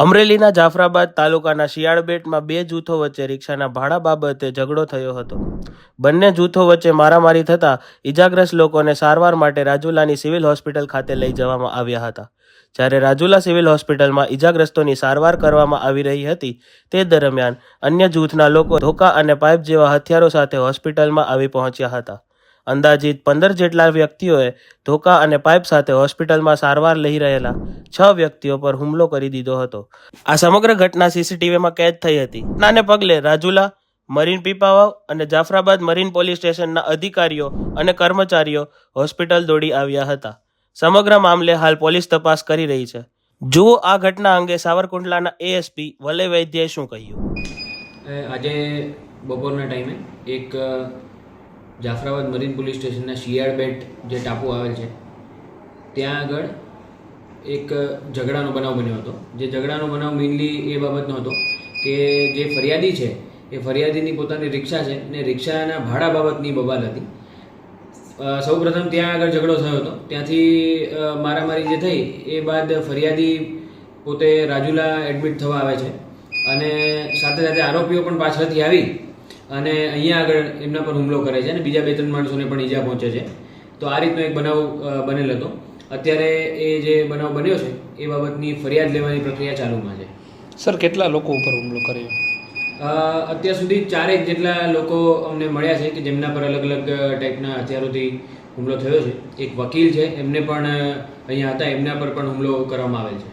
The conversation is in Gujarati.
અમરેલીના જાફરાબાદ તાલુકાના શિયાળબેટમાં બે જૂથો વચ્ચે રિક્ષાના ભાડા બાબતે ઝઘડો થયો હતો. બંને જૂથો વચ્ચે મારામારી થતાં ઇજાગ્રસ્ત લોકોને સારવાર માટે રાજુલાની સિવિલ હોસ્પિટલ ખાતે લઈ જવામાં આવ્યા હતા. જ્યારે રાજુલા સિવિલ હોસ્પિટલમાં ઇજાગ્રસ્તોની સારવાર કરવામાં આવી રહી હતી તે દરમિયાન અન્ય જૂથના લોકો ધોકા અને પાઇપ જેવા હથિયારો સાથે હોસ્પિટલમાં આવી પહોંચ્યા હતા. અંદાજિત 15 જેટલા વ્યક્તિઓએ ધોકા અને પાઇપ સાથે હોસ્પિટલમાં સારવાર લઈ રહેલા 6 વ્યક્તિઓ પર હુમલો કરી દીધો હતો. આ સમગ્ર ઘટના સીસીટીવીમાં કેદ થઈ હતી. ઘટનાને પગલે રાજુલા, મરીન પીપાવાવ અને જાફરાબાદ મરીન પોલીસ સ્ટેશનના અધિકારીઓ અને કર્મચારીઓ હોસ્પિટલ દોડી આવ્યા હતા. સમગ્ર મામલે હાલ પોલીસ તપાસ કરી રહી છે. જુઓ આ ઘટના અંગે સાવરકુંડલાના એએસપી વલય વૈદ્યએ શું કહ્યું. આજે બપોરના ટાઈમે એક જાફરાબાદ મરીન પોલીસ સ્ટેશનના શિયાળબેટ જે ટાપુ આવેલ છે ત્યાં આગળ એક ઝઘડાનો બનાવ બન્યો હતો. જે ઝઘડાનો બનાવ મેઇનલી એ બાબતનો હતો કે જે ફરિયાદી છે એ ફરિયાદીની પોતાની રિક્ષા છે ને રિક્ષાના ભાડા બાબતની બબાલ હતી. સૌપ્રથમ ત્યાં આગળ ઝઘડો થયો હતો. ત્યાંથી મારામારી જે થઈ એ બાદ ફરિયાદી પોતે રાજુલા એડમિટ થવા આવે છે અને સાથે સાથે આરોપીઓ પણ પાછળથી આવી અને અહીંયા આગળ એમના પર હુમલો કરે છે અને બીજા 2-3 માણસોને પણ ઈજા પહોંચે છે. તો આ રીતનો એક બનાવ બનેલ હતો. અત્યારે એ જે બનાવ બન્યો છે એ બાબતની ફરિયાદ લેવાની પ્રક્રિયા ચાલુમાં છે. સર, કેટલા લોકો ઉપર હુમલો કર્યો? અત્યાર સુધી 4 જેટલા લોકો અમને મળ્યા છે કે જેમના પર અલગ અલગ ટાઈપના હથિયારોથી હુમલો થયો છે. એક વકીલ છે, એમને પણ અહીંયા હતા, એમના પર પણ હુમલો કરવામાં આવેલ છે.